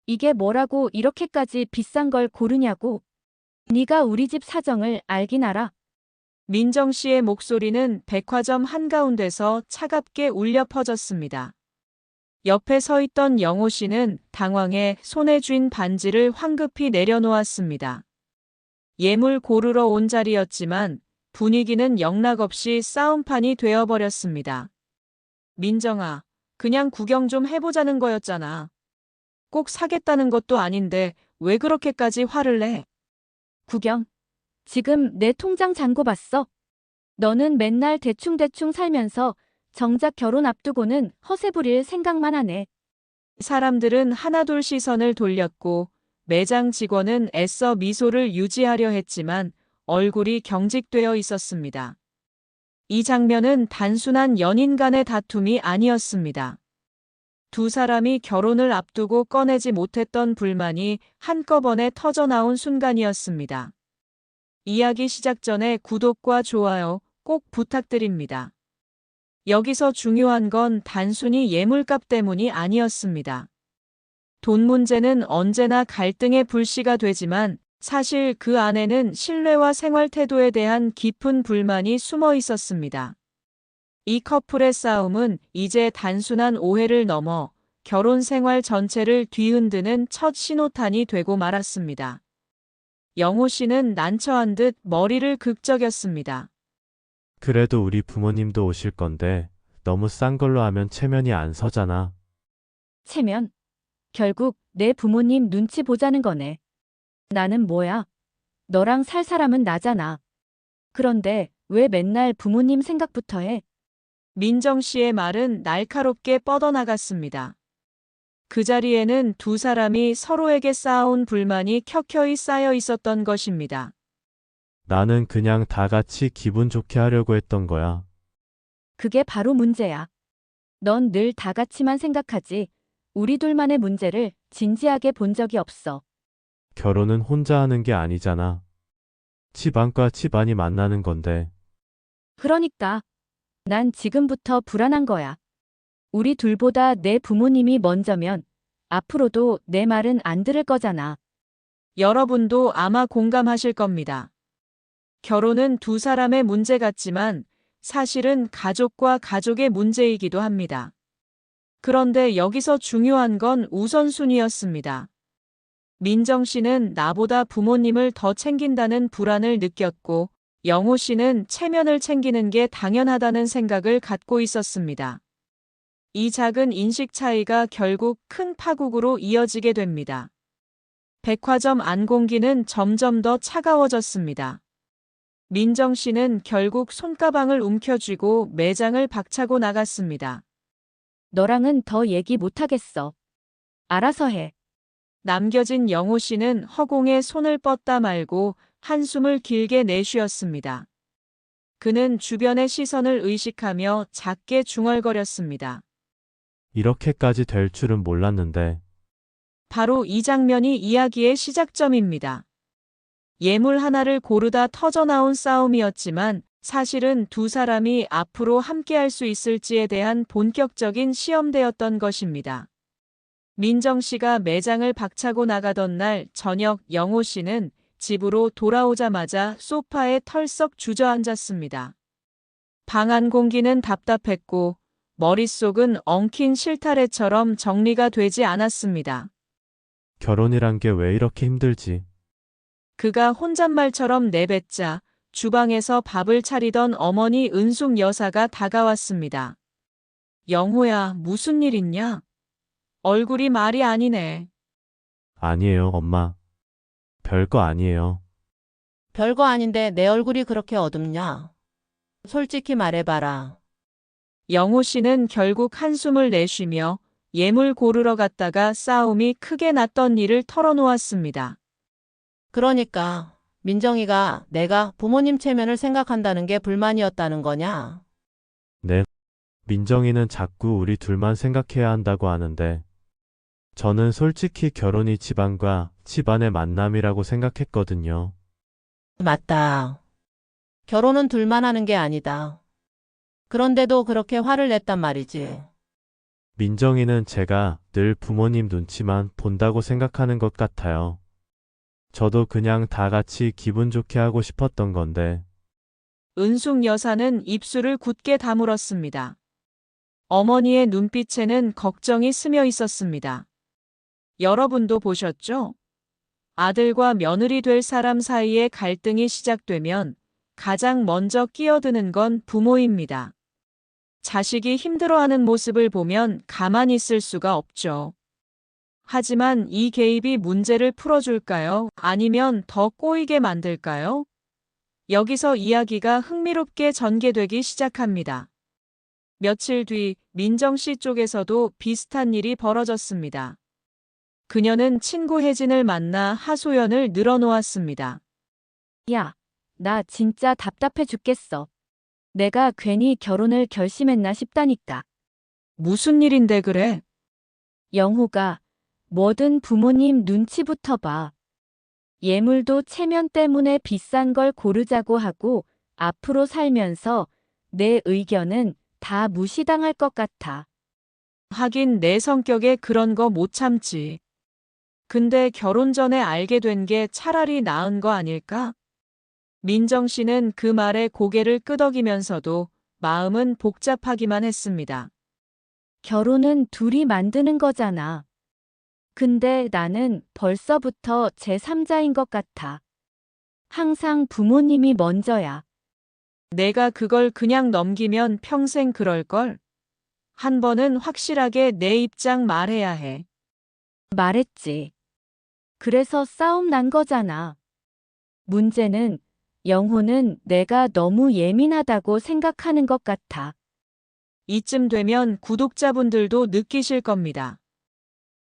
이게 뭐라고 이렇게까지 비싼 걸 고르냐고. 네가 우리 집 사정을 알긴 알아. 민정 씨의 목소리는 백화점 한가운데서 차갑게 울려 퍼졌습니다. 옆에 서 있던 영호 씨는 당황해 손에 쥔 반지를 황급히 내려놓았습니다. 예물 고르러 온 자리였지만 분위기는 영락없이 싸움판이 되어버렸습니다. 민정아, 그냥 구경 좀 해보자는 거였잖아. 꼭 사겠다는 것도 아닌데 왜 그렇게까지 화를 내? 구경. 지금 내 통장 잔고 봤어. 너는 맨날 대충대충 살면서 정작 결혼 앞두고는 허세 부릴 생각만 하네. 사람들은 하나둘 시선을 돌렸고 매장 직원은 애써 미소를 유지하려 했지만 얼굴이 경직되어 있었습니다. 이 장면은 단순한 연인 간의 다툼이 아니었습니다. 두 사람이 결혼을 앞두고 꺼내지 못했던 불만이 한꺼번에 터져나온 순간이었습니다. 이야기 시작 전에 구독과 좋아요 꼭 부탁드립니다. 여기서 중요한 건 단순히 예물값 때문이 아니었습니다. 돈 문제는 언제나 갈등의 불씨가 되지만 사실 그 안에는 신뢰와 생활 태도에 대한 깊은 불만이 숨어 있었습니다. 이 커플의 싸움은 이제 단순한 오해를 넘어 결혼 생활 전체를 뒤흔드는 첫 신호탄이 되고 말았습니다. 영호 씨는 난처한 듯 머리를 극적였습니다. 그래도 우리 부모님도 오실 건데 너무 싼 걸로 하면 체면이 안 서잖아. 체면. 결국 내 부모님 눈치 보자는 거네. 나는 뭐야? 너랑 살 사람은 나잖아. 그런데 왜 맨날 부모님 생각부터 해? 민정 씨의 말은 날카롭게 뻗어나갔습니다. 그 자리에는 두 사람이 서로에게 쌓아온 불만이 켜켜이 쌓여 있었던 것입니다. 나는 그냥 다 같이 기분 좋게 하려고 했던 거야. 그게 바로 문제야. 넌 늘 다 같이만 생각하지. 우리 둘만의 문제를 진지하게 본 적이 없어. 결혼은 혼자 하는 게 아니잖아. 집안과 집안이 만나는 건데. 그러니까 난 지금부터 불안한 거야. 우리 둘보다 내 부모님이 먼저면 앞으로도 내 말은 안 들을 거잖아. 여러분도 아마 공감하실 겁니다. 결혼은 두 사람의 문제 같지만 사실은 가족과 가족의 문제이기도 합니다. 그런데 여기서 중요한 건 우선순위였습니다. 민정 씨는 나보다 부모님을 더 챙긴다는 불안을 느꼈고 영호 씨는 체면을 챙기는 게 당연하다는 생각을 갖고 있었습니다. 이 작은 인식 차이가 결국 큰 파국으로 이어지게 됩니다. 백화점 안 공기는 점점 더 차가워졌습니다. 민정 씨는 결국 손가방을 움켜쥐고 매장을 박차고 나갔습니다. 너랑은 더 얘기 못하겠어. 알아서 해. 남겨진 영호 씨는 허공에 손을 뻗다 말고 한숨을 길게 내쉬었습니다. 그는 주변의 시선을 의식하며 작게 중얼거렸습니다. 이렇게까지 될 줄은 몰랐는데. 바로 이 장면이 이야기의 시작점입니다. 예물 하나를 고르다 터져나온 싸움이었지만 사실은 두 사람이 앞으로 함께할 수 있을지에 대한 본격적인 시험대였던 것입니다. 민정 씨가 매장을 박차고 나가던 날 저녁 영호 씨는 집으로 돌아오자마자 소파에 털썩 주저앉았습니다. 방 안 공기는 답답했고 머릿속은 엉킨 실타래처럼 정리가 되지 않았습니다. 결혼이란 게 왜 이렇게 힘들지? 그가 혼잣말처럼 내뱉자 주방에서 밥을 차리던 어머니 은숙 여사가 다가왔습니다. 영호야, 무슨 일 있냐? 얼굴이 말이 아니네. 아니에요, 엄마. 별거 아니에요. 별거 아닌데 내 얼굴이 그렇게 어둡냐? 솔직히 말해봐라. 영호 씨는 결국 한숨을 내쉬며 예물 고르러 갔다가 싸움이 크게 났던 일을 털어놓았습니다. 그러니까 민정이가 내가 부모님 체면을 생각한다는 게 불만이었다는 거냐? 네. 민정이는 자꾸 우리 둘만 생각해야 한다고 하는데. 저는 솔직히 결혼이 집안과 집안의 만남이라고 생각했거든요. 맞다. 결혼은 둘만 하는 게 아니다. 그런데도 그렇게 화를 냈단 말이지. 민정이는 제가 늘 부모님 눈치만 본다고 생각하는 것 같아요. 저도 그냥 다 같이 기분 좋게 하고 싶었던 건데, 은숙 여사는 입술을 굳게 다물었습니다. 어머니의 눈빛에는 걱정이 스며 있었습니다. 여러분도 보셨죠? 아들과 며느리 될 사람 사이에 갈등이 시작되면 가장 먼저 끼어드는 건 부모입니다. 자식이 힘들어하는 모습을 보면 가만히 있을 수가 없죠. 하지만 이 개입이 문제를 풀어줄까요? 아니면 더 꼬이게 만들까요? 여기서 이야기가 흥미롭게 전개되기 시작합니다. 며칠 뒤 민정 씨 쪽에서도 비슷한 일이 벌어졌습니다. 그녀는 친구 혜진을 만나 하소연을 늘어놓았습니다. 야, 나 진짜 답답해 죽겠어. 내가 괜히 결혼을 결심했나 싶다니까. 무슨 일인데 그래? 영호가 뭐든 부모님 눈치부터 봐. 예물도 체면 때문에 비싼 걸 고르자고 하고 앞으로 살면서 내 의견은 다 무시당할 것 같아. 하긴 내 성격에 그런 거 못 참지. 근데 결혼 전에 알게 된 게 차라리 나은 거 아닐까? 민정 씨는 그 말에 고개를 끄덕이면서도 마음은 복잡하기만 했습니다. 결혼은 둘이 만드는 거잖아. 근데 나는 벌써부터 제3자인 것 같아. 항상 부모님이 먼저야. 내가 그걸 그냥 넘기면 평생 그럴걸? 한 번은 확실하게 내 입장 말해야 해. 말했지. 그래서 싸움 난 거잖아. 문제는 영호는 내가 너무 예민하다고 생각하는 것 같아. 이쯤 되면 구독자분들도 느끼실 겁니다.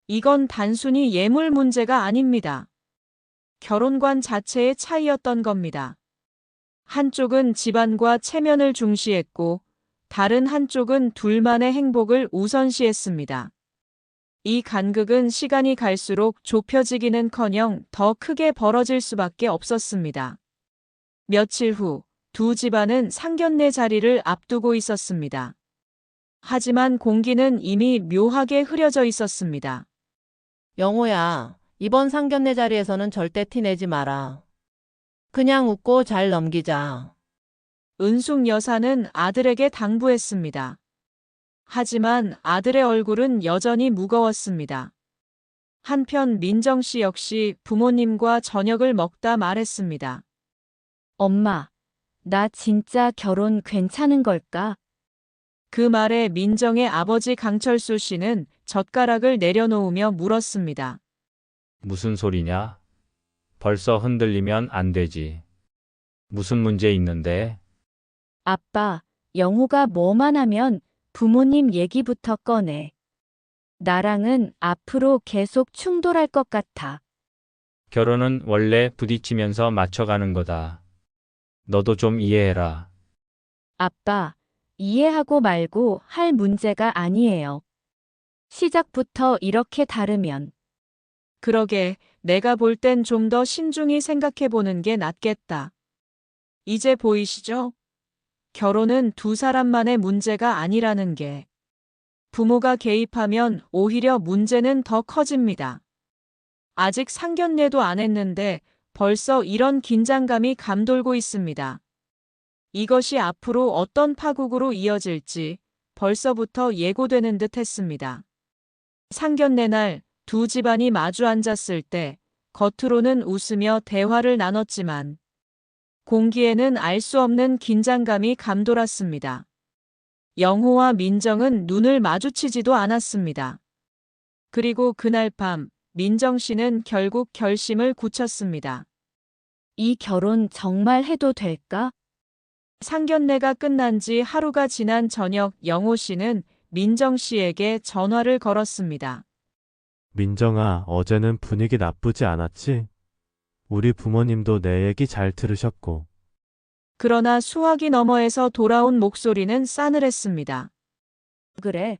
이건 단순히 예물 문제가 아닙니다. 결혼관 자체의 차이였던 겁니다. 한쪽은 집안과 체면을 중시했고, 다른 한쪽은 둘만의 행복을 우선시했습니다. 이 간극은 시간이 갈수록 좁혀지기는커녕 더 크게 벌어질 수밖에 없었습니다. 며칠 후, 두 집안은 상견례 자리를 앞두고 있었습니다. 하지만 공기는 이미 묘하게 흐려져 있었습니다. 영호야, 이번 상견례 자리에서는 절대 티내지 마라. 그냥 웃고 잘 넘기자. 은숙 여사는 아들에게 당부했습니다. 하지만 아들의 얼굴은 여전히 무거웠습니다. 한편 민정 씨 역시 부모님과 저녁을 먹다 말했습니다. 엄마, 나 진짜 결혼 괜찮은 걸까? 그 말에 민정의 아버지 강철수 씨는 젓가락을 내려놓으며 물었습니다. 무슨 소리냐? 벌써 흔들리면 안 되지. 무슨 문제 있는데? 아빠, 영호가 뭐만 하면 부모님 얘기부터 꺼내. 나랑은 앞으로 계속 충돌할 것 같아. 결혼은 원래 부딪히면서 맞춰가는 거다. 너도 좀 이해해라. 아빠, 이해하고 말고 할 문제가 아니에요. 시작부터 이렇게 다르면. 그러게 내가 볼 땐 좀 더 신중히 생각해 보는 게 낫겠다. 이제 보이시죠? 결혼은 두 사람만의 문제가 아니라는 게. 부모가 개입하면 오히려 문제는 더 커집니다. 아직 상견례도 안 했는데 벌써 이런 긴장감이 감돌고 있습니다. 이것이 앞으로 어떤 파국으로 이어질지 벌써부터 예고되는 듯 했습니다. 상견례 날 두 집안이 마주 앉았을 때 겉으로는 웃으며 대화를 나눴지만 공기에는 알 수 없는 긴장감이 감돌았습니다. 영호와 민정은 눈을 마주치지도 않았습니다. 그리고 그날 밤 민정 씨는 결국 결심을 굳혔습니다. 이 결혼 정말 해도 될까? 상견례가 끝난 지 하루가 지난 저녁 영호 씨는 민정 씨에게 전화를 걸었습니다. 민정아, 어제는 분위기 나쁘지 않았지? 우리 부모님도 내 얘기 잘 들으셨고. 그러나 수화기 너머에서 돌아온 목소리는 싸늘했습니다. 그래.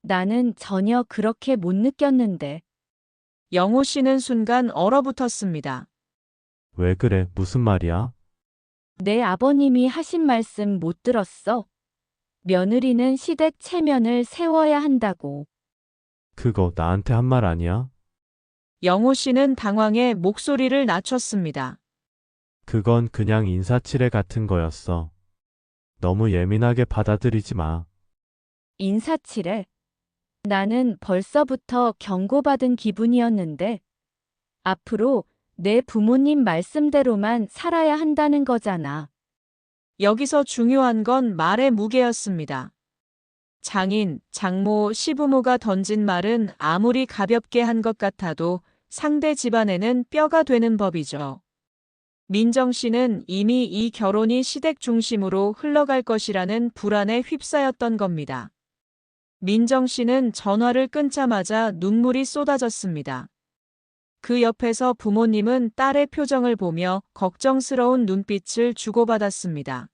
나는 전혀 그렇게 못 느꼈는데. 영호 씨는 순간 얼어붙었습니다. 왜 그래? 무슨 말이야? 내 아버님이 하신 말씀 못 들었어? 며느리는 시댁 체면을 세워야 한다고. 그거 나한테 한 말 아니야? 영호 씨는 당황해 목소리를 낮췄습니다. 그건 그냥 인사치레 같은 거였어. 너무 예민하게 받아들이지 마. 인사치레. 나는 벌써부터 경고받은 기분이었는데 앞으로 내 부모님 말씀대로만 살아야 한다는 거잖아. 여기서 중요한 건 말의 무게였습니다. 장인, 장모, 시부모가 던진 말은 아무리 가볍게 한 것 같아도 상대 집안에는 뼈가 되는 법이죠. 민정 씨는 이미 이 결혼이 시댁 중심으로 흘러갈 것이라는 불안에 휩싸였던 겁니다. 민정 씨는 전화를 끊자마자 눈물이 쏟아졌습니다. 그 옆에서 부모님은 딸의 표정을 보며 걱정스러운 눈빛을 주고받았습니다.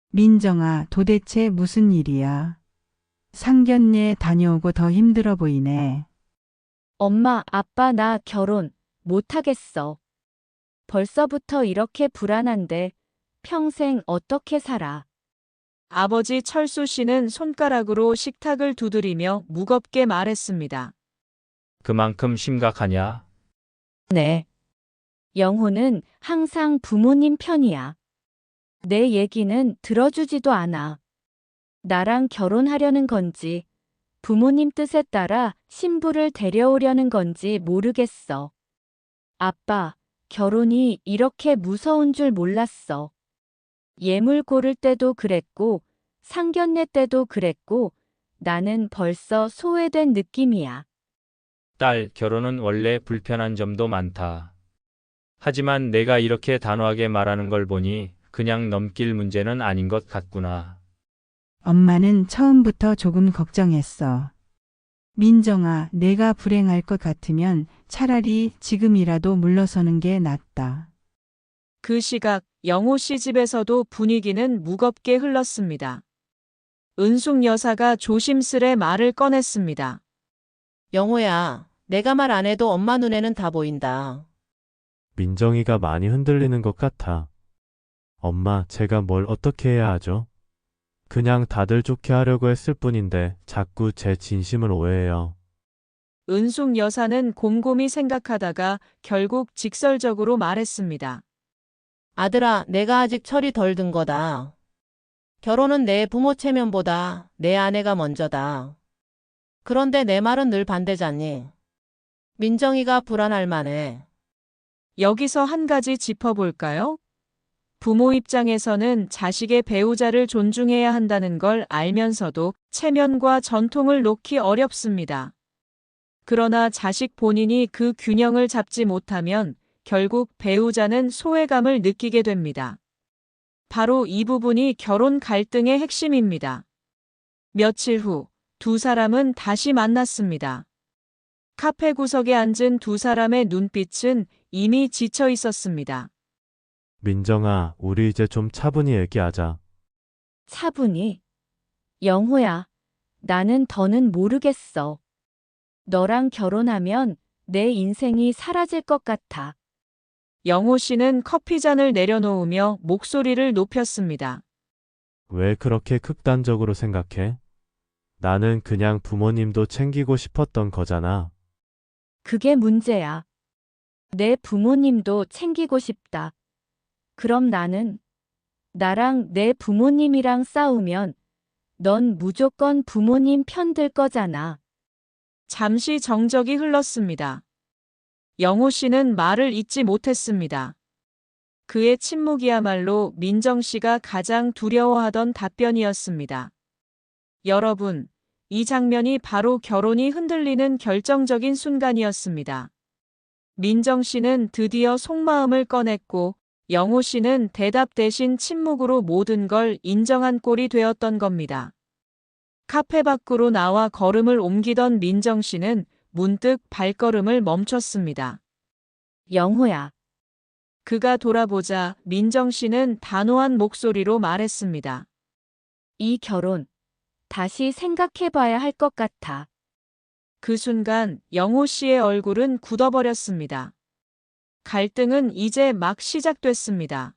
민정아, 도대체 무슨 일이야? 상견례 다녀오고 더 힘들어 보이네. 엄마, 아빠 나 결혼 못하겠어. 벌써부터 이렇게 불안한데 평생 어떻게 살아? 아버지 철수 씨는 손가락으로 식탁을 두드리며 무겁게 말했습니다. 그만큼 심각하냐? 네. 영호는 항상 부모님 편이야. 내 얘기는 들어주지도 않아. 나랑 결혼하려는 건지 부모님 뜻에 따라 신부를 데려오려는 건지 모르겠어. 아빠, 결혼이 이렇게 무서운 줄 몰랐어. 예물 고를 때도 그랬고, 상견례 때도 그랬고, 나는 벌써 소외된 느낌이야. 딸, 결혼은 원래 불편한 점도 많다. 하지만 내가 이렇게 단호하게 말하는 걸 보니 그냥 넘길 문제는 아닌 것 같구나. 엄마는 처음부터 조금 걱정했어. 민정아, 내가 불행할 것 같으면 차라리 지금이라도 물러서는 게 낫다. 그 시각 영호 씨 집에서도 분위기는 무겁게 흘렀습니다. 은숙 여사가 조심스레 말을 꺼냈습니다. 영호야, 내가 말 안 해도 엄마 눈에는 다 보인다. 민정이가 많이 흔들리는 것 같아. 엄마, 제가 뭘 어떻게 해야 하죠? 그냥 다들 좋게 하려고 했을 뿐인데 자꾸 제 진심을 오해해요. 은숙 여사는 곰곰이 생각하다가 결국 직설적으로 말했습니다. 아들아, 내가 아직 철이 덜 든 거다. 결혼은 내 부모 체면보다 내 아내가 먼저다. 그런데 내 말은 늘 반대잖니. 민정이가 불안할 만해. 여기서 한 가지 짚어볼까요? 부모 입장에서는 자식의 배우자를 존중해야 한다는 걸 알면서도 체면과 전통을 놓기 어렵습니다. 그러나 자식 본인이 그 균형을 잡지 못하면 결국 배우자는 소외감을 느끼게 됩니다. 바로 이 부분이 결혼 갈등의 핵심입니다. 며칠 후 두 사람은 다시 만났습니다. 카페 구석에 앉은 두 사람의 눈빛은 이미 지쳐 있었습니다. 민정아, 우리 이제 좀 차분히 얘기하자. 차분히. 영호야, 나는 더는 모르겠어. 너랑 결혼하면 내 인생이 사라질 것 같아. 영호 씨는 커피잔을 내려놓으며 목소리를 높였습니다. 왜 그렇게 극단적으로 생각해? 나는 그냥 부모님도 챙기고 싶었던 거잖아. 그게 문제야. 내 부모님도 챙기고 싶다. 그럼 나랑 내 부모님이랑 싸우면 넌 무조건 부모님 편들 거잖아. 잠시 정적이 흘렀습니다. 영호 씨는 말을 잇지 못했습니다. 그의 침묵이야말로 민정 씨가 가장 두려워하던 답변이었습니다. 여러분, 이 장면이 바로 결혼이 흔들리는 결정적인 순간이었습니다. 민정 씨는 드디어 속마음을 꺼냈고 영호 씨는 대답 대신 침묵으로 모든 걸 인정한 꼴이 되었던 겁니다. 카페 밖으로 나와 걸음을 옮기던 민정 씨는 문득 발걸음을 멈췄습니다. 영호야, 그가 돌아보자 민정 씨는 단호한 목소리로 말했습니다. 이 결혼 다시 생각해봐야 할 것 같아. 그 순간 영호 씨의 얼굴은 굳어버렸습니다. 갈등은 이제 막 시작됐습니다.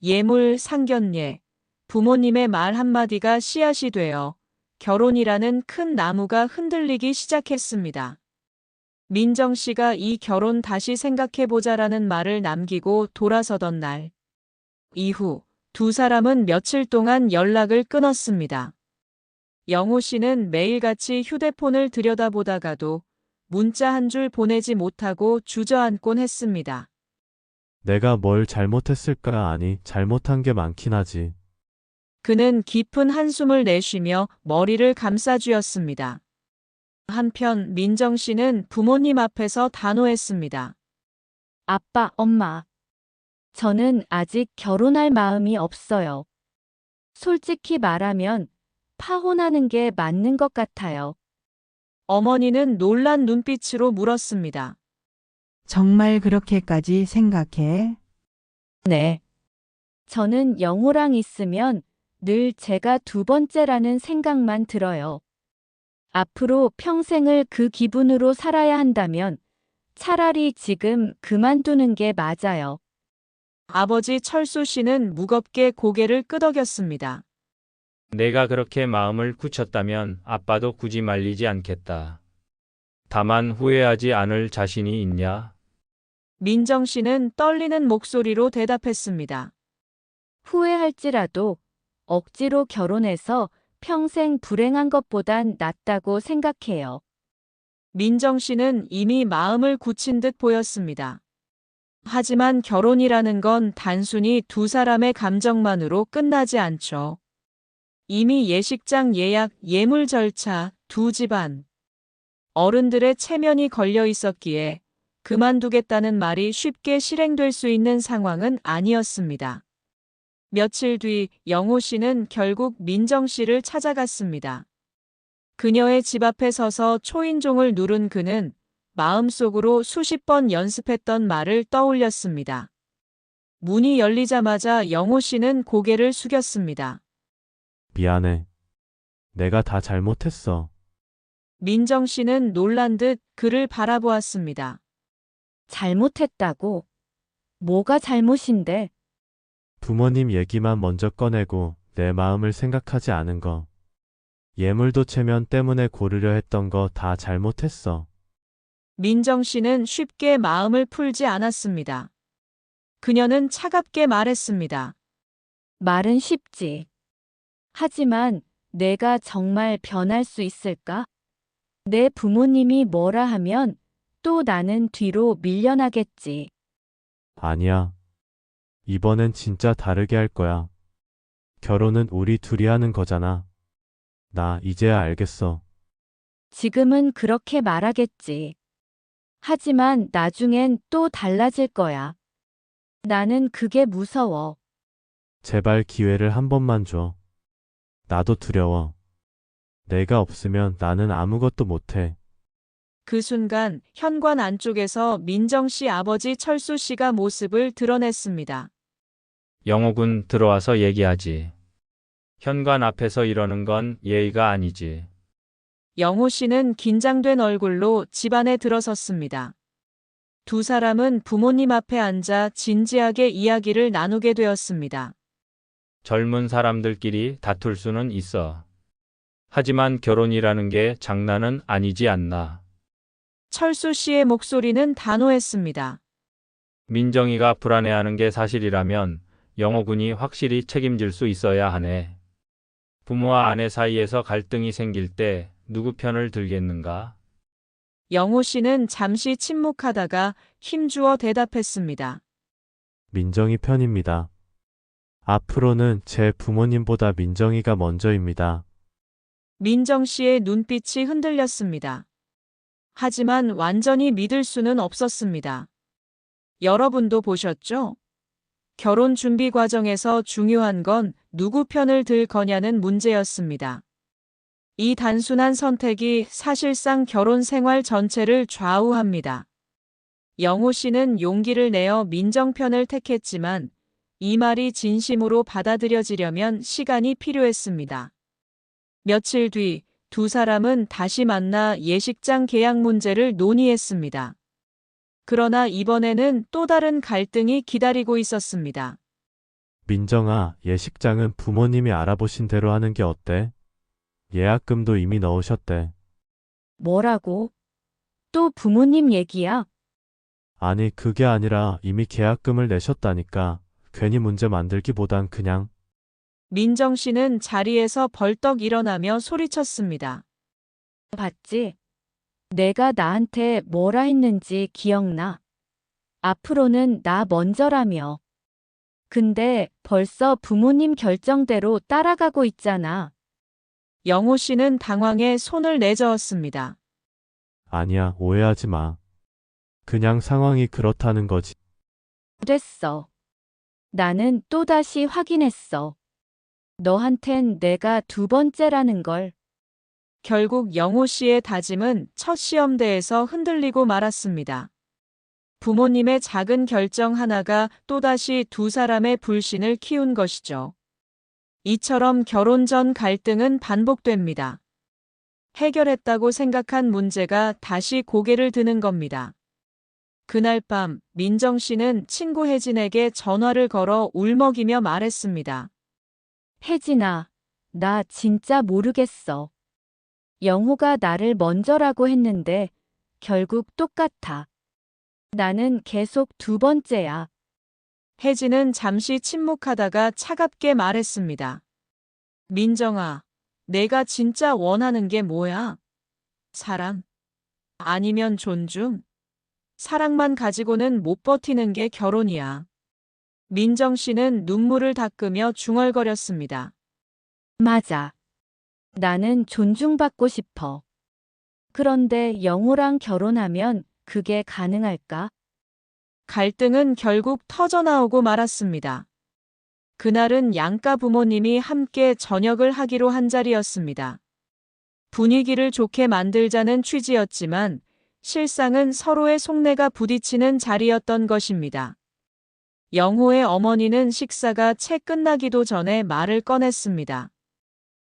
예물, 상견례, 부모님의 말 한마디가 씨앗이 되어 결혼이라는 큰 나무가 흔들리기 시작했습니다. 민정 씨가 이 결혼 다시 생각해보자라는 말을 남기고 돌아서던 날. 이후 두 사람은 며칠 동안 연락을 끊었습니다. 영호 씨는 매일같이 휴대폰을 들여다보다가도 문자 한 줄 보내지 못하고 주저앉곤 했습니다. 내가 뭘 잘못했을까? 아니, 잘못한 게 많긴 하지. 그는 깊은 한숨을 내쉬며 머리를 감싸쥐었습니다. 한편 민정 씨는 부모님 앞에서 단호했습니다. 아빠, 엄마. 저는 아직 결혼할 마음이 없어요. 솔직히 말하면 파혼하는 게 맞는 것 같아요. 어머니는 놀란 눈빛으로 물었습니다. 정말 그렇게까지 생각해? 네. 저는 영호랑 있으면 늘 제가 두 번째라는 생각만 들어요. 앞으로 평생을 그 기분으로 살아야 한다면 차라리 지금 그만두는 게 맞아요. 아버지 철수 씨는 무겁게 고개를 끄덕였습니다. 내가 그렇게 마음을 굳혔다면 아빠도 굳이 말리지 않겠다. 다만 후회하지 않을 자신이 있냐? 민정 씨는 떨리는 목소리로 대답했습니다. 후회할지라도 억지로 결혼해서 평생 불행한 것보단 낫다고 생각해요. 민정 씨는 이미 마음을 굳힌 듯 보였습니다. 하지만 결혼이라는 건 단순히 두 사람의 감정만으로 끝나지 않죠. 이미 예식장 예약, 예물 절차, 두 집안. 어른들의 체면이 걸려 있었기에 그만두겠다는 말이 쉽게 실행될 수 있는 상황은 아니었습니다. 며칠 뒤 영호 씨는 결국 민정 씨를 찾아갔습니다. 그녀의 집 앞에 서서 초인종을 누른 그는 마음속으로 수십 번 연습했던 말을 떠올렸습니다. 문이 열리자마자 영호 씨는 고개를 숙였습니다. 미안해. 내가 다 잘못했어. 민정 씨는 놀란 듯 그를 바라보았습니다. 잘못했다고? 뭐가 잘못인데? 부모님 얘기만 먼저 꺼내고 내 마음을 생각하지 않은 거. 예물도 체면 때문에 고르려 했던 거 다 잘못했어. 민정 씨는 쉽게 마음을 풀지 않았습니다. 그녀는 차갑게 말했습니다. 말은 쉽지. 하지만 내가 정말 변할 수 있을까? 내 부모님이 뭐라 하면 또 나는 뒤로 밀려나겠지. 아니야. 이번엔 진짜 다르게 할 거야. 결혼은 우리 둘이 하는 거잖아. 나 이제야 알겠어. 지금은 그렇게 말하겠지. 하지만 나중엔 또 달라질 거야. 나는 그게 무서워. 제발 기회를 한 번만 줘. 나도 두려워. 내가 없으면 나는 아무것도 못해. 그 순간 현관 안쪽에서 민정 씨 아버지 철수 씨가 모습을 드러냈습니다. 영호군 들어와서 얘기하지. 현관 앞에서 이러는 건 예의가 아니지. 영호 씨는 긴장된 얼굴로 집 안에 들어섰습니다. 두 사람은 부모님 앞에 앉아 진지하게 이야기를 나누게 되었습니다. 젊은 사람들끼리 다툴 수는 있어. 하지만 결혼이라는 게 장난은 아니지 않나. 철수 씨의 목소리는 단호했습니다. 민정이가 불안해하는 게 사실이라면 영호군이 확실히 책임질 수 있어야 하네. 부모와 아내 사이에서 갈등이 생길 때 누구 편을 들겠는가? 영호 씨는 잠시 침묵하다가 힘주어 대답했습니다. 민정이 편입니다. 앞으로는 제 부모님보다 민정이가 먼저입니다. 민정 씨의 눈빛이 흔들렸습니다. 하지만 완전히 믿을 수는 없었습니다. 여러분도 보셨죠? 결혼 준비 과정에서 중요한 건 누구 편을 들 거냐는 문제였습니다. 이 단순한 선택이 사실상 결혼 생활 전체를 좌우합니다. 영호 씨는 용기를 내어 민정 편을 택했지만 이 말이 진심으로 받아들여지려면 시간이 필요했습니다. 며칠 뒤 두 사람은 다시 만나 예식장 계약 문제를 논의했습니다. 그러나 이번에는 또 다른 갈등이 기다리고 있었습니다. 민정아, 예식장은 부모님이 알아보신 대로 하는 게 어때? 예약금도 이미 넣으셨대. 뭐라고? 또 부모님 얘기야? 아니, 그게 아니라 이미 계약금을 내셨다니까. 괜히 문제 만들기보단 그냥. 민정 씨는 자리에서 벌떡 일어나며 소리쳤습니다. 봤지? 내가 나한테 뭐라 했는지 기억나. 앞으로는 나 먼저라며. 근데 벌써 부모님 결정대로 따라가고 있잖아. 영호 씨는 당황해 손을 내저었습니다. 아니야, 오해하지 마. 그냥 상황이 그렇다는 거지. 됐어. 나는 또다시 확인했어. 너한텐 내가 두 번째라는 걸. 결국 영호 씨의 다짐은 첫 시험대에서 흔들리고 말았습니다. 부모님의 작은 결정 하나가 또다시 두 사람의 불신을 키운 것이죠. 이처럼 결혼 전 갈등은 반복됩니다. 해결했다고 생각한 문제가 다시 고개를 드는 겁니다. 그날 밤 민정 씨는 친구 혜진에게 전화를 걸어 울먹이며 말했습니다. 혜진아, 나 진짜 모르겠어. 영호가 나를 먼저라고 했는데 결국 똑같아. 나는 계속 두 번째야. 혜진은 잠시 침묵하다가 차갑게 말했습니다. 민정아, 내가 진짜 원하는 게 뭐야? 사랑? 아니면 존중? 사랑만 가지고는 못 버티는 게 결혼이야. 민정 씨는 눈물을 닦으며 중얼거렸습니다. 맞아. 나는 존중받고 싶어. 그런데 영호랑 결혼하면 그게 가능할까? 갈등은 결국 터져나오고 말았습니다. 그날은 양가 부모님이 함께 저녁을 하기로 한 자리였습니다. 분위기를 좋게 만들자는 취지였지만 실상은 서로의 속내가 부딪히는 자리였던 것입니다. 영호의 어머니는 식사가 채 끝나기도 전에 말을 꺼냈습니다.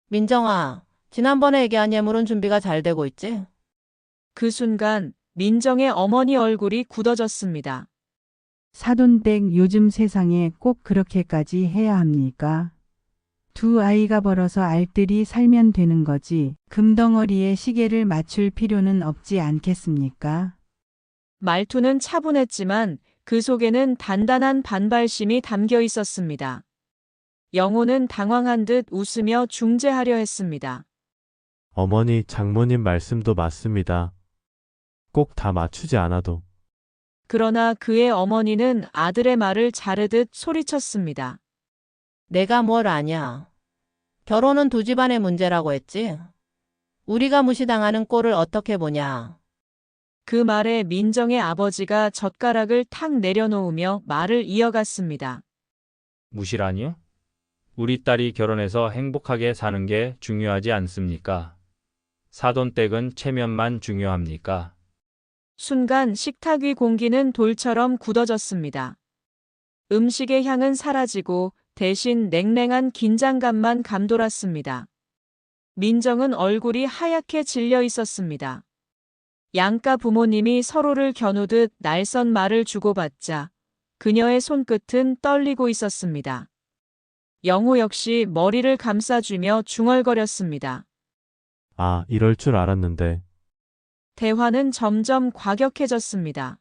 민정아, 지난번에 얘기한 예물은 준비가 잘 되고 있지? 그 순간 민정의 어머니 얼굴이 굳어졌습니다. 사돈댁 요즘 세상에 꼭 그렇게까지 해야 합니까? 두 아이가 벌어서 알뜰히 살면 되는 거지 금덩어리에 시계를 맞출 필요는 없지 않겠습니까? 말투는 차분했지만 그 속에는 단단한 반발심이 담겨 있었습니다. 영호는 당황한 듯 웃으며 중재하려 했습니다. 어머니, 장모님 말씀도 맞습니다. 꼭 다 맞추지 않아도. 그러나 그의 어머니는 아들의 말을 자르듯 소리쳤습니다. 내가 뭘 아냐. 결혼은 두 집안의 문제라고 했지. 우리가 무시당하는 꼴을 어떻게 보냐. 그 말에 민정의 아버지가 젓가락을 탁 내려놓으며 말을 이어갔습니다. 무시라니요? 우리 딸이 결혼해서 행복하게 사는 게 중요하지 않습니까? 사돈댁은 체면만 중요합니까? 순간 식탁 위 공기는 돌처럼 굳어졌습니다. 음식의 향은 사라지고 대신 냉랭한 긴장감만 감돌았습니다. 민정은 얼굴이 하얗게 질려 있었습니다. 양가 부모님이 서로를 겨누듯 날선 말을 주고받자 그녀의 손끝은 떨리고 있었습니다. 영호 역시 머리를 감싸주며 중얼거렸습니다. 아, 이럴 줄 알았는데. 대화는 점점 과격해졌습니다.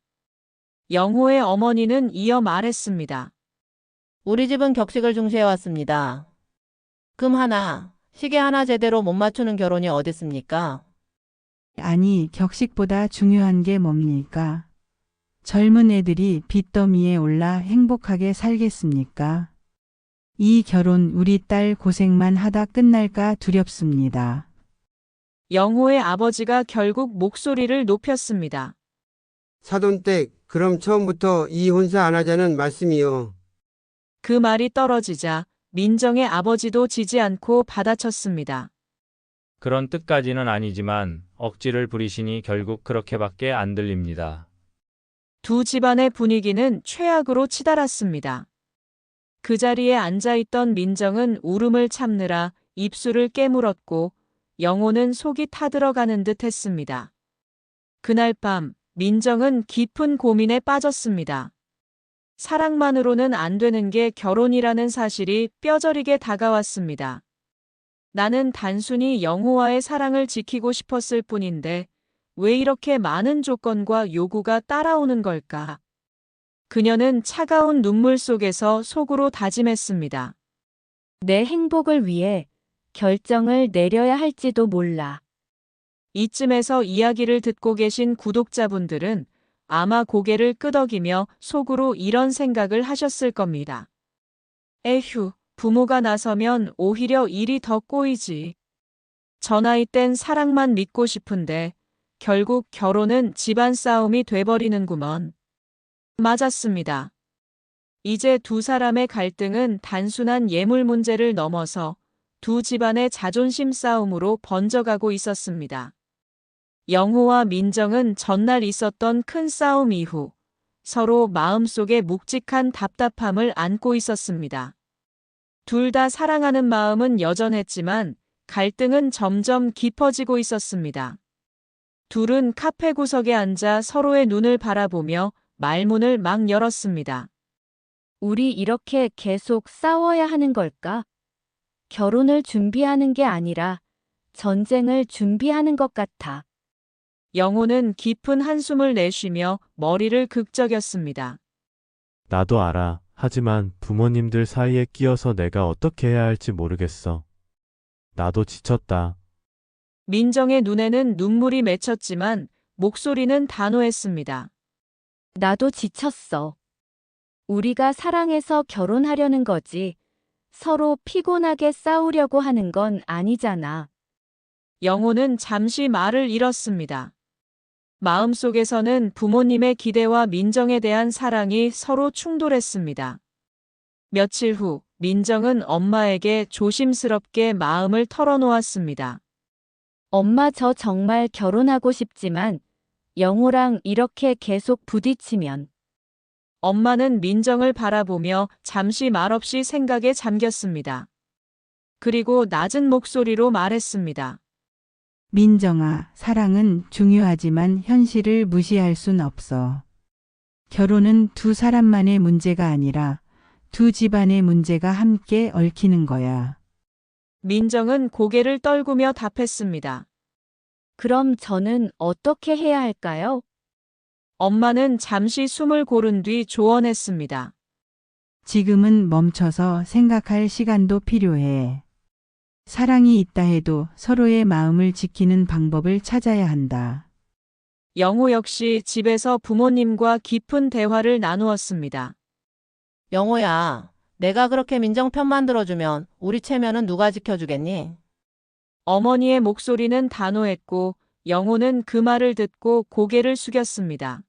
영호의 어머니는 이어 말했습니다. 우리 집은 격식을 중시해왔습니다. 금 하나, 시계 하나 제대로 못 맞추는 결혼이 어딨습니까? 아니, 격식보다 중요한 게 뭡니까? 젊은 애들이 빚더미에 올라 행복하게 살겠습니까? 이 결혼 우리 딸 고생만 하다 끝날까 두렵습니다. 영호의 아버지가 결국 목소리를 높였습니다. 사돈댁, 그럼 처음부터 이혼사 안 하자는 말씀이요. 그 말이 떨어지자 민정의 아버지도 지지 않고 받아쳤습니다. 그런 뜻까지는 아니지만 억지를 부리시니 결국 그렇게밖에 안 들립니다. 두 집안의 분위기는 최악으로 치달았습니다. 그 자리에 앉아있던 민정은 울음을 참느라 입술을 깨물었고 영호는 속이 타들어가는 듯 했습니다. 그날 밤 민정은 깊은 고민에 빠졌습니다. 사랑만으로는 안 되는 게 결혼이라는 사실이 뼈저리게 다가왔습니다. 나는 단순히 영호와의 사랑을 지키고 싶었을 뿐인데 왜 이렇게 많은 조건과 요구가 따라오는 걸까? 그녀는 차가운 눈물 속에서 속으로 다짐했습니다. 내 행복을 위해 결정을 내려야 할지도 몰라. 이쯤에서 이야기를 듣고 계신 구독자분들은 아마 고개를 끄덕이며 속으로 이런 생각을 하셨을 겁니다. 에휴, 부모가 나서면 오히려 일이 더 꼬이지. 저 나이 땐 사랑만 믿고 싶은데 결국 결혼은 집안 싸움이 돼버리는구먼. 맞았습니다. 이제 두 사람의 갈등은 단순한 예물 문제를 넘어서 두 집안의 자존심 싸움으로 번져가고 있었습니다. 영호와 민정은 전날 있었던 큰 싸움 이후 서로 마음속에 묵직한 답답함을 안고 있었습니다. 둘 다 사랑하는 마음은 여전했지만 갈등은 점점 깊어지고 있었습니다. 둘은 카페 구석에 앉아 서로의 눈을 바라보며 말문을 막 열었습니다. 우리 이렇게 계속 싸워야 하는 걸까? 결혼을 준비하는 게 아니라 전쟁을 준비하는 것 같아. 영호는 깊은 한숨을 내쉬며 머리를 극적였습니다. 나도 알아. 하지만 부모님들 사이에 끼어서 내가 어떻게 해야 할지 모르겠어. 나도 지쳤다. 민정의 눈에는 눈물이 맺혔지만 목소리는 단호했습니다. 나도 지쳤어. 우리가 사랑해서 결혼하려는 거지. 서로 피곤하게 싸우려고 하는 건 아니잖아. 영호는 잠시 말을 잃었습니다. 마음속에서는 부모님의 기대와 민정에 대한 사랑이 서로 충돌했습니다. 며칠 후 민정은 엄마에게 조심스럽게 마음을 털어놓았습니다. 엄마, 저 정말 결혼하고 싶지만 영호랑 이렇게 계속 부딪히면. 엄마는 민정을 바라보며 잠시 말없이 생각에 잠겼습니다. 그리고 낮은 목소리로 말했습니다. 민정아, 사랑은 중요하지만 현실을 무시할 순 없어. 결혼은 두 사람만의 문제가 아니라 두 집안의 문제가 함께 얽히는 거야. 민정은 고개를 떨구며 답했습니다. 그럼 저는 어떻게 해야 할까요? 엄마는 잠시 숨을 고른 뒤 조언했습니다. 지금은 멈춰서 생각할 시간도 필요해. 사랑이 있다 해도 서로의 마음을 지키는 방법을 찾아야 한다. 영호 역시 집에서 부모님과 깊은 대화를 나누었습니다. 영호야, 내가 그렇게 민정 편만 들어주면 우리 체면은 누가 지켜주겠니? 어머니의 목소리는 단호했고 영호는 그 말을 듣고 고개를 숙였습니다.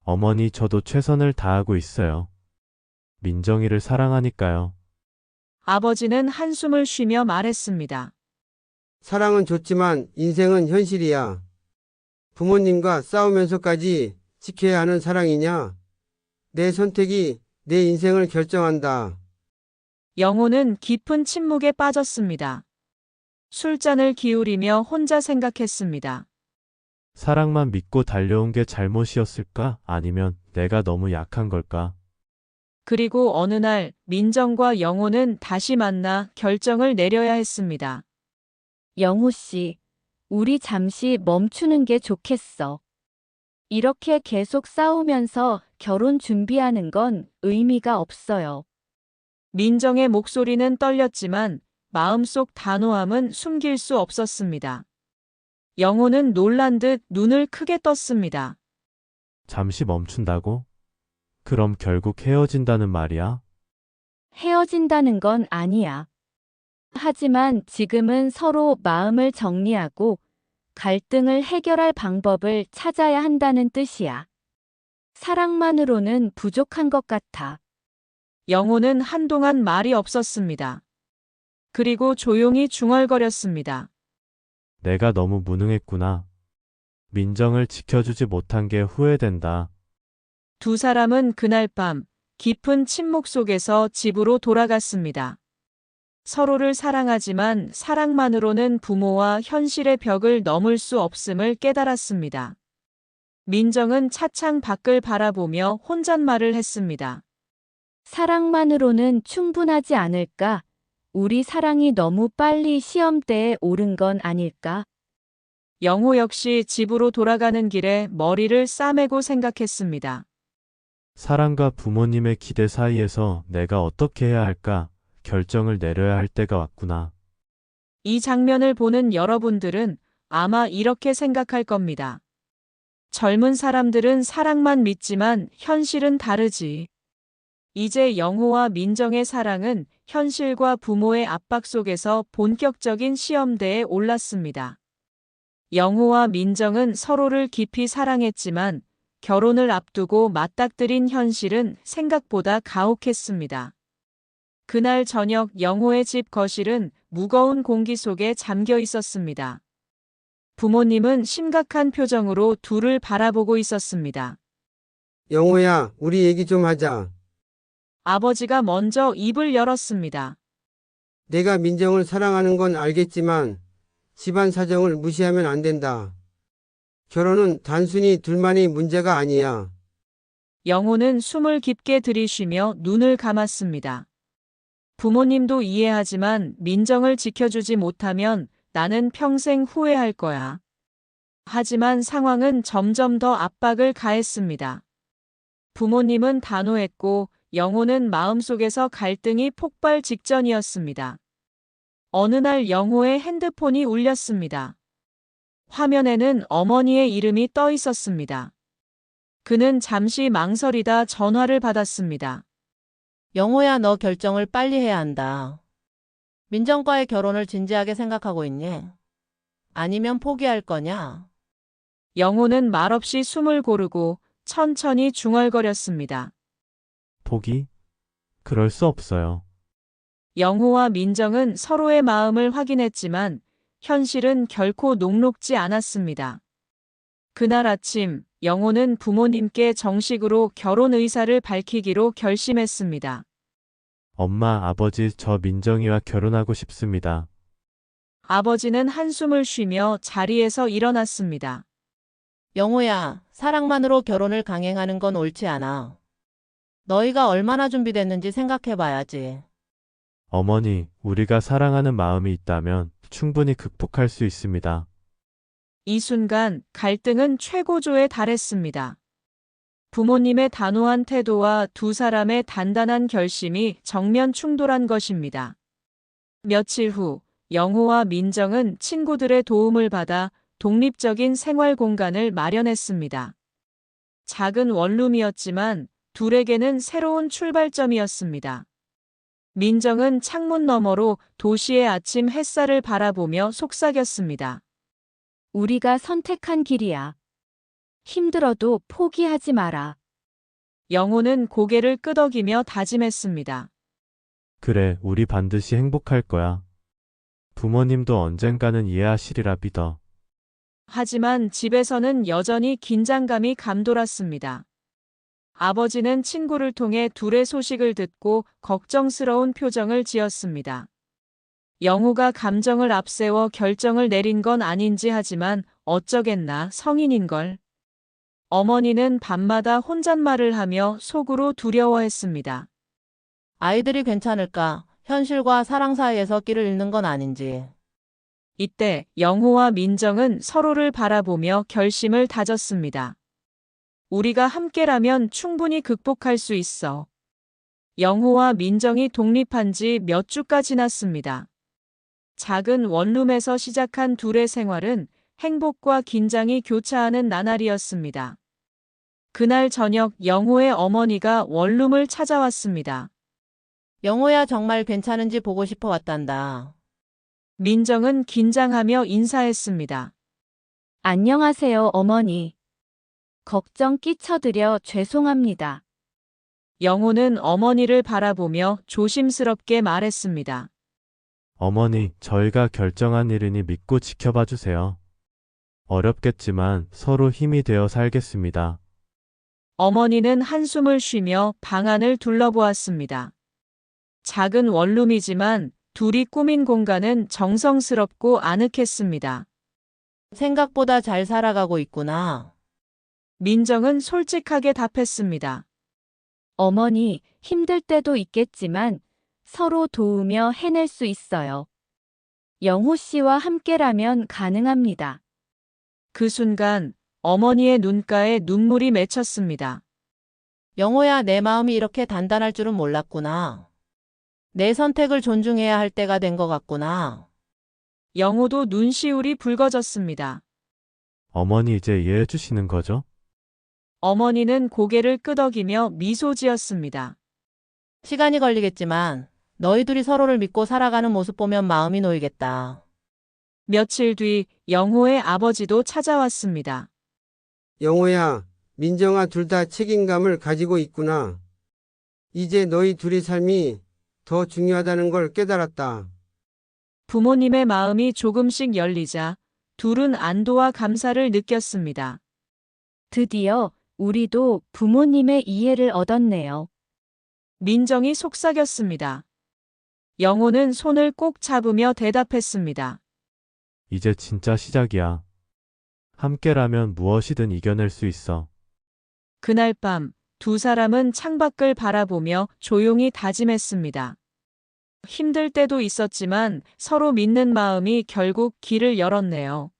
어머니, 저도 최선을 다하고 있어요. 민정이를 사랑하니까요. 아버지는 한숨을 쉬며 말했습니다. 사랑은 좋지만 인생은 현실이야. 부모님과 싸우면서까지 지켜야 하는 사랑이냐? 내 선택이 내 인생을 결정한다. 영호는 깊은 침묵에 빠졌습니다. 술잔을 기울이며 혼자 생각했습니다. 사랑만 믿고 달려온 게 잘못이었을까? 아니면 내가 너무 약한 걸까? 그리고 어느 날 민정과 영호는 다시 만나 결정을 내려야 했습니다. 영호 씨, 우리 잠시 멈추는 게 좋겠어. 이렇게 계속 싸우면서 결혼 준비하는 건 의미가 없어요. 민정의 목소리는 떨렸지만 마음속 단호함은 숨길 수 없었습니다. 영호는 놀란 듯 눈을 크게 떴습니다. 잠시 멈춘다고? 그럼 결국 헤어진다는 말이야? 헤어진다는 건 아니야. 하지만 지금은 서로 마음을 정리하고 갈등을 해결할 방법을 찾아야 한다는 뜻이야. 사랑만으로는 부족한 것 같아. 영호는 한동안 말이 없었습니다. 그리고 조용히 중얼거렸습니다. 내가 너무 무능했구나. 민정을 지켜주지 못한 게 후회된다. 두 사람은 그날 밤 깊은 침묵 속에서 집으로 돌아갔습니다. 서로를 사랑하지만 사랑만으로는 부모와 현실의 벽을 넘을 수 없음을 깨달았습니다. 민정은 차창 밖을 바라보며 혼잣말을 했습니다. 사랑만으로는 충분하지 않을까? 우리 사랑이 너무 빨리 시험대에 오른 건 아닐까? 영호 역시 집으로 돌아가는 길에 머리를 싸매고 생각했습니다. 사랑과 부모님의 기대 사이에서 내가 어떻게 해야 할까 결정을 내려야 할 때가 왔구나. 이 장면을 보는 여러분들은 아마 이렇게 생각할 겁니다. 젊은 사람들은 사랑만 믿지만 현실은 다르지. 이제 영호와 민정의 사랑은 현실과 부모의 압박 속에서 본격적인 시험대에 올랐습니다. 영호와 민정은 서로를 깊이 사랑했지만 결혼을 앞두고 맞닥뜨린 현실은 생각보다 가혹했습니다. 그날 저녁 영호의 집 거실은 무거운 공기 속에 잠겨 있었습니다. 부모님은 심각한 표정으로 둘을 바라보고 있었습니다. 영호야, 우리 얘기 좀 하자. 아버지가 먼저 입을 열었습니다. 내가 민정을 사랑하는 건 알겠지만 집안 사정을 무시하면 안 된다. 결혼은 단순히 둘만의 문제가 아니야. 영호는 숨을 깊게 들이쉬며 눈을 감았습니다. 부모님도 이해하지만 민정을 지켜주지 못하면 나는 평생 후회할 거야. 하지만 상황은 점점 더 압박을 가했습니다. 부모님은 단호했고 영호는 마음속에서 갈등이 폭발 직전이었습니다. 어느 날 영호의 핸드폰이 울렸습니다. 화면에는 어머니의 이름이 떠 있었습니다. 그는 잠시 망설이다 전화를 받았습니다. 영호야, 너 결정을 빨리 해야 한다. 민정과의 결혼을 진지하게 생각하고 있니? 아니면 포기할 거냐? 영호는 말없이 숨을 고르고 천천히 중얼거렸습니다. 포기? 그럴 수 없어요. 영호와 민정은 서로의 마음을 확인했지만 현실은 결코 녹록지 않았습니다. 그날 아침 영호는 부모님께 정식으로 결혼 의사를 밝히기로 결심했습니다. 엄마, 아버지, 저 민정이와 결혼하고 싶습니다. 아버지는 한숨을 쉬며 자리에서 일어났습니다. 영호야, 사랑만으로 결혼을 강행하는 건 옳지 않아. 너희가 얼마나 준비됐는지 생각해봐야지. 어머니, 우리가 사랑하는 마음이 있다면 충분히 극복할 수 있습니다. 이 순간 갈등은 최고조에 달했습니다. 부모님의 단호한 태도와 두 사람의 단단한 결심이 정면 충돌한 것입니다. 며칠 후 영호와 민정은 친구들의 도움을 받아 독립적인 생활 공간을 마련했습니다. 작은 원룸이었지만 둘에게는 새로운 출발점이었습니다. 민정은 창문 너머로 도시의 아침 햇살을 바라보며 속삭였습니다. 우리가 선택한 길이야. 힘들어도 포기하지 마라. 영호는 고개를 끄덕이며 다짐했습니다. 그래, 우리 반드시 행복할 거야. 부모님도 언젠가는 이해하시리라 믿어. 하지만 집에서는 여전히 긴장감이 감돌았습니다. 아버지는 친구를 통해 둘의 소식을 듣고 걱정스러운 표정을 지었습니다. 영호가 감정을 앞세워 결정을 내린 건 아닌지 하지만 어쩌겠나 성인인걸. 어머니는 밤마다 혼잣말을 하며 속으로 두려워했습니다. 아이들이 괜찮을까? 현실과 사랑 사이에서 길을 잃는 건 아닌지. 이때 영호와 민정은 서로를 바라보며 결심을 다졌습니다. 우리가 함께라면 충분히 극복할 수 있어. 영호와 민정이 독립한 지 몇 주가 지났습니다. 작은 원룸에서 시작한 둘의 생활은 행복과 긴장이 교차하는 나날이었습니다. 그날 저녁 영호의 어머니가 원룸을 찾아왔습니다. 영호야, 정말 괜찮은지 보고 싶어 왔단다. 민정은 긴장하며 인사했습니다. 안녕하세요, 어머니. 걱정 끼쳐드려 죄송합니다. 영호는 어머니를 바라보며 조심스럽게 말했습니다. 어머니, 저희가 결정한 일이니 믿고 지켜봐 주세요. 어렵겠지만 서로 힘이 되어 살겠습니다. 어머니는 한숨을 쉬며 방안을 둘러보았습니다. 작은 원룸이지만 둘이 꾸민 공간은 정성스럽고 아늑했습니다. 생각보다 잘 살아가고 있구나. 민정은 솔직하게 답했습니다. 어머니, 힘들 때도 있겠지만 서로 도우며 해낼 수 있어요. 영호 씨와 함께라면 가능합니다. 그 순간 어머니의 눈가에 눈물이 맺혔습니다. 영호야, 내 마음이 이렇게 단단할 줄은 몰랐구나. 내 선택을 존중해야 할 때가 된 것 같구나. 영호도 눈시울이 붉어졌습니다. 어머니 이제 이해해 주시는 거죠? 어머니는 고개를 끄덕이며 미소 지었습니다. 시간이 걸리겠지만 너희 둘이 서로를 믿고 살아가는 모습 보면 마음이 놓이겠다. 며칠 뒤 영호의 아버지도 찾아왔습니다. 영호야, 민정아 둘 다 책임감을 가지고 있구나. 이제 너희 둘의 삶이 더 중요하다는 걸 깨달았다. 부모님의 마음이 조금씩 열리자 둘은 안도와 감사를 느꼈습니다. 드디어 우리도 부모님의 이해를 얻었네요. 민정이 속삭였습니다. 영호는 손을 꼭 잡으며 대답했습니다. 이제 진짜 시작이야. 함께라면 무엇이든 이겨낼 수 있어. 그날 밤 두 사람은 창밖을 바라보며 조용히 다짐했습니다. 힘들 때도 있었지만 서로 믿는 마음이 결국 길을 열었네요.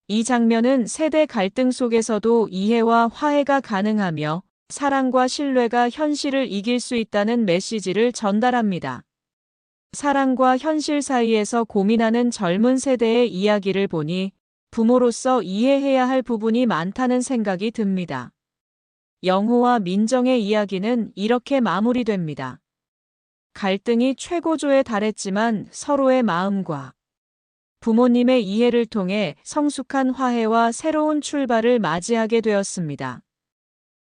이 장면은 세대 갈등 속에서도 이해와 화해가 가능하며 사랑과 신뢰가 현실을 이길 수 있다는 메시지를 전달합니다. 사랑과 현실 사이에서 고민하는 젊은 세대의 이야기를 보니 부모로서 이해해야 할 부분이 많다는 생각이 듭니다. 영호와 민정의 이야기는 이렇게 마무리됩니다. 갈등이 최고조에 달했지만 서로의 마음과 부모님의 이해를 통해 성숙한 화해와 새로운 출발을 맞이하게 되었습니다.